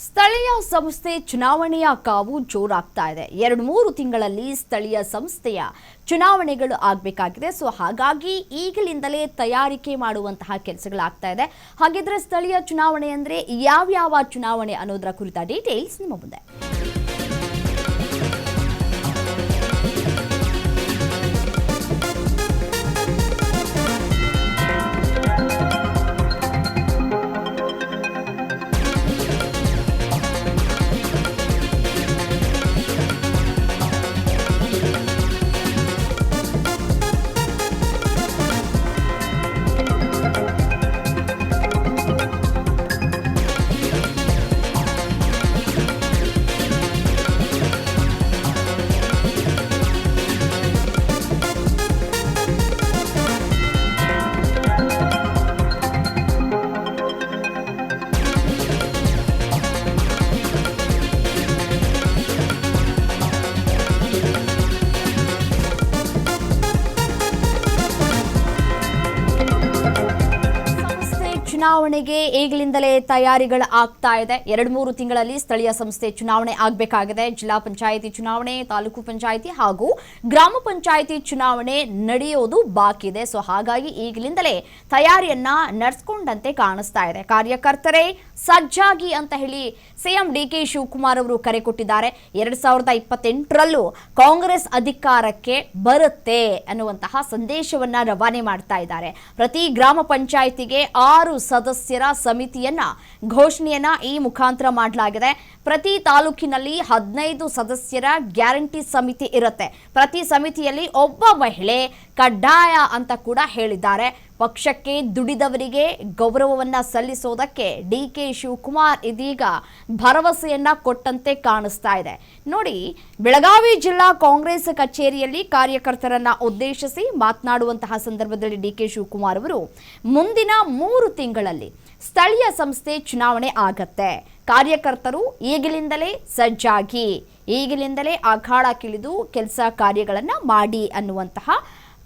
ಸ್ಥಳೀಯ ಸಂಸ್ಥೆ ಚುನಾವಣೆಯ ಕಾವು ಜೋರಾಗ್ತಾ ಇದೆ. 2-3 ತಿಂಗಳಲ್ಲಿ ಸ್ಥಳೀಯ ಸಂಸ್ಥೆಯ ಚುನಾವಣೆಗಳು ಆಗಬೇಕಾಗಿದೆ. ಸೊ ಹಾಗಾಗಿ ಈಗಲಿಂದಲೇ ತಯಾರಿಕೆ ಮಾಡುವಂತಹ ಕೆಲಸಗಳಾಗ್ತಾ ಇದೆ. ಹಾಗಿದ್ರೆ ಸ್ಥಳೀಯ ಚುನಾವಣೆ ಅಂದ್ರೆ ಯಾವ ಚುನಾವಣೆ ಅನ್ನೋದರ ಕುರಿತ ಡೀಟೇಲ್ಸ್ ನಿಮ್ಮ ಮುಂದೆ. ಚುನಾವಣೆಗೆ ಈಗಲಿಂದಲೇ ತಯಾರಿಗಳು ಆಗ್ತಾ ಇದೆ. 2-3 ತಿಂಗಳಲ್ಲಿ ಸ್ಥಳೀಯ ಸಂಸ್ಥೆ ಚುನಾವಣೆ ಆಗಬೇಕಾಗಿದೆ. ಜಿಲ್ಲಾ ಪಂಚಾಯಿತಿ ಚುನಾವಣೆ, ತಾಲೂಕು ಪಂಚಾಯಿತಿ ಹಾಗೂ ಗ್ರಾಮ ಪಂಚಾಯಿತಿ ಚುನಾವಣೆ ನಡೆಯೋದು ಬಾಕಿ ಇದೆ. ಸೊ ಹಾಗಾಗಿ ಈಗಲಿಂದಲೇ ತಯಾರಿಯನ್ನ ನಡೆಸಿಕೊಂಡಂತೆ ಕಾಣಿಸ್ತಾ ಇದೆ. ಕಾರ್ಯಕರ್ತರೇ ಸಜ್ಜಾಗಿ ಅಂತ ಹೇಳಿ ಸಿಎಂ ಡಿಕೆ ಶಿವಕುಮಾರ್ ಅವರು ಕರೆ ಕೊಟ್ಟಿದ್ದಾರೆ. 2028ರಲ್ಲೂ ಕಾಂಗ್ರೆಸ್ ಅಧಿಕಾರಕ್ಕೆ ಬರುತ್ತೆ ಅನ್ನುವಂತಹ ಸಂದೇಶವನ್ನ ರವಾನೆ ಮಾಡ್ತಾ ಇದ್ದಾರೆ. ಪ್ರತಿ ಗ್ರಾಮ ಪಂಚಾಯಿತಿಗೆ 6 ಸದಸ್ಯರ ಸಮಿತಿಯನ್ನ ಘೋಷಣೆಯನ್ನ ಈ ಮುಖಾಂತರ ಮಾಡಲಾಗಿದೆ. ಪ್ರತಿ ತಾಲೂಕಿನಲ್ಲಿ 15 ಸದಸ್ಯರ ಗ್ಯಾರಂಟಿ ಸಮಿತಿ ಇರುತ್ತೆ. ಪ್ರತಿ ಸಮಿತಿಯಲ್ಲಿ ಒಬ್ಬ ಮಹಿಳೆ ಕಡ್ಡಾಯ ಅಂತ ಕೂಡ ಹೇಳಿದ್ದಾರೆ. ಪಕ್ಷಕ್ಕೆ ದುಡಿದವರಿಗೆ ಗೌರವವನ್ನ ಸಲ್ಲಿಸೋದಕ್ಕೆ ಡಿಕೆ ಶಿವಕುಮಾರ್ ಇದೀಗ ಭರವಸೆಯನ್ನ ಕೊಟ್ಟಂತೆ ಕಾಣಿಸ್ತಾ ಇದೆ. ನೋಡಿ, ಬೆಳಗಾವಿ ಜಿಲ್ಲಾ ಕಾಂಗ್ರೆಸ್ ಕಚೇರಿಯಲ್ಲಿ ಕಾರ್ಯಕರ್ತರನ್ನ ಉದ್ದೇಶಿಸಿ ಮಾತನಾಡುವಂತಹ ಸಂದರ್ಭದಲ್ಲಿ ಡಿಕೆ ಶಿವಕುಮಾರ್ ಅವರು ಮುಂದಿನ 3 ತಿಂಗಳಲ್ಲಿ ಸ್ಥಳೀಯ ಸಂಸ್ಥೆ ಚುನಾವಣೆ ಆಗತ್ತೆ. ಕಾರ್ಯಕರ್ತರು ಈಗಲಿಂದಲೇ ಸಜ್ಜಾಗಿ, ಈಗಲಿಂದಲೇ ಅಖಾಡಕ್ಕಿಳಿದು ಕೆಲಸ ಕಾರ್ಯಗಳನ್ನ ಮಾಡಿ ಅನ್ನುವಂತಹ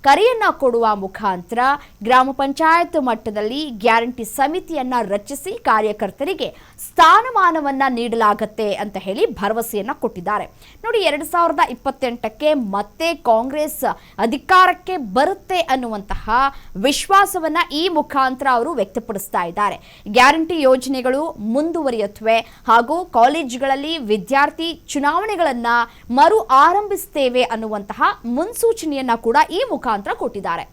ಕರೆಯನ್ನ ಕೊಡುವ ಮುಖಾಂತರ ಗ್ರಾಮ ಪಂಚಾಯತ್ ಮಟ್ಟದಲ್ಲಿ ಗ್ಯಾರಂಟಿ ಸಮಿತಿಯನ್ನ ರಚಿಸಿ ಕಾರ್ಯಕರ್ತರಿಗೆ ಸ್ಥಾನಮಾನವನ್ನ ನೀಡಲಾಗುತ್ತೆ ಅಂತ ಹೇಳಿ ಭರವಸೆಯನ್ನ ಕೊಟ್ಟಿದ್ದಾರೆ. ನೋಡಿ, 2028ಕ್ಕೆ ಮತ್ತೆ ಕಾಂಗ್ರೆಸ್ ಅಧಿಕಾರಕ್ಕೆ ಬರುತ್ತೆ ಅನ್ನುವಂತಹ ವಿಶ್ವಾಸವನ್ನ ಈ ಮುಖಾಂತರ ಅವರು ವ್ಯಕ್ತಪಡಿಸ್ತಾ ಇದ್ದಾರೆ. ಗ್ಯಾರಂಟಿ ಯೋಜನೆಗಳು ಮುಂದುವರಿಯುತ್ತವೆ ಹಾಗೂ ಕಾಲೇಜುಗಳಲ್ಲಿ ವಿದ್ಯಾರ್ಥಿ ಚುನಾವಣೆಗಳನ್ನ ಮರು ಆರಂಭಿಸುತ್ತೇವೆ ಅನ್ನುವಂತಹ ಮುನ್ಸೂಚನೆಯನ್ನ ಕೂಡ ಈ ಮುಖಾಂತರ ಕೊಟ್ಟಿದ್ದಾರೆ.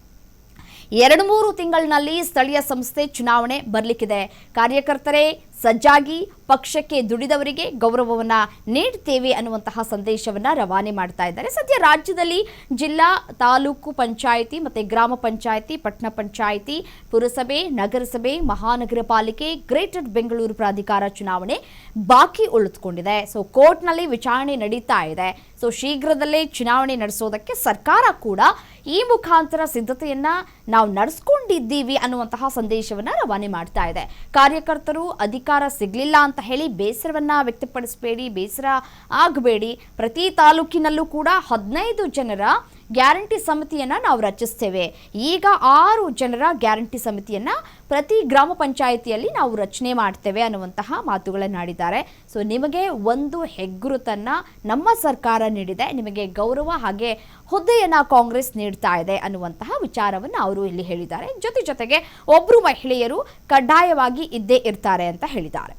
2-3 ತಿಂಗಳಿನಲ್ಲಿ ಸ್ಥಳೀಯ ಸಂಸ್ಥೆ ಚುನಾವಣೆ ಬರಲಿಕ್ಕಿದೆ. ಕಾರ್ಯಕರ್ತರೇ ಸಜ್ಜಾಗಿ, ಪಕ್ಷಕ್ಕೆ ದುಡಿದವರಿಗೆ ಗೌರವವನ್ನ ನೀಡುತ್ತೇವೆ ಅನ್ನುವಂತಹ ಸಂದೇಶವನ್ನ ರವಾನೆ ಮಾಡ್ತಾ ಇದ್ದಾರೆ. ಸದ್ಯ ರಾಜ್ಯದಲ್ಲಿ ಜಿಲ್ಲಾ, ತಾಲೂಕು ಪಂಚಾಯಿತಿ ಮತ್ತೆ ಗ್ರಾಮ ಪಂಚಾಯಿತಿ, ಪಟ್ಟಣ ಪಂಚಾಯಿತಿ, ಪುರಸಭೆ, ನಗರಸಭೆ, ಮಹಾನಗರ ಪಾಲಿಕೆ, ಗ್ರೇಟರ್ ಬೆಂಗಳೂರು ಪ್ರಾಧಿಕಾರ ಚುನಾವಣೆ ಬಾಕಿ ಉಳಿದುಕೊಂಡಿದೆ. ಸೊ ಕೋರ್ಟ್ನಲ್ಲಿ ವಿಚಾರಣೆ ನಡೀತಾ ಇದೆ. ಸೊ ಶೀಘ್ರದಲ್ಲೇ ಚುನಾವಣೆ ನಡೆಸೋದಕ್ಕೆ ಸರ್ಕಾರ ಕೂಡ ಈ ಮುಖಾಂತರ ಸಿದ್ಧತೆಯನ್ನ ನಾವು ನಡೆಸ್ಕೊಂಡಿದ್ದೀವಿ ಅನ್ನುವಂತಹ ಸಂದೇಶವನ್ನ ರವಾನೆ ಮಾಡ್ತಾ ಇದೆ. ಕಾರ್ಯಕರ್ತರು ಅಧಿಕಾರ ಸಿಗ್ಲಿಲ್ಲ ಅಂತ ಹೇಳಿ ಬೇಸರವನ್ನ ವ್ಯಕ್ತಪಡಿಸಬೇಡಿ, ಬೇಸರ ಆಗಬೇಡಿ. ಪ್ರತಿ ತಾಲೂಕಿನಲ್ಲೂ ಕೂಡ 15 ಜನರ ಗ್ಯಾರಂಟಿ ಸಮಿತಿಯನ್ನ ನಾವು ರಚಿಸ್ತೇವೆ. ಈಗ 6 ಜನರ ಗ್ಯಾರಂಟಿ ಸಮಿತಿಯನ್ನ ಪ್ರತಿ ಗ್ರಾಮ ಪಂಚಾಯಿತಿಯಲ್ಲಿ ನಾವು ರಚನೆ ಮಾಡ್ತೇವೆ ಅನ್ನುವಂತಹ ಮಾತುಗಳನ್ನಾಡಿದ್ದಾರೆ. ಸೊ ನಿಮಗೆ ಒಂದು ಹೆಗ್ಗುರುತನ್ನ ನಮ್ಮ ಸರ್ಕಾರ ನೀಡಿದೆ, ನಿಮಗೆ ಗೌರವ ಹಾಗೆ ಹುದ್ದೆಯನ್ನ ಕಾಂಗ್ರೆಸ್ ನೀಡ್ತಾ ಇದೆ ಅನ್ನುವಂತಹ ವಿಚಾರವನ್ನ ಅವರು ಇಲ್ಲಿ ಹೇಳಿದ್ದಾರೆ. ಜೊತೆಗೆ ಒಬ್ರು ಮಹಿಳೆಯರು ಕಡ್ಡಾಯವಾಗಿ ಇದ್ದೇ ಇರ್ತಾರೆ ಅಂತ ಹೇಳಿದ್ದಾರೆ.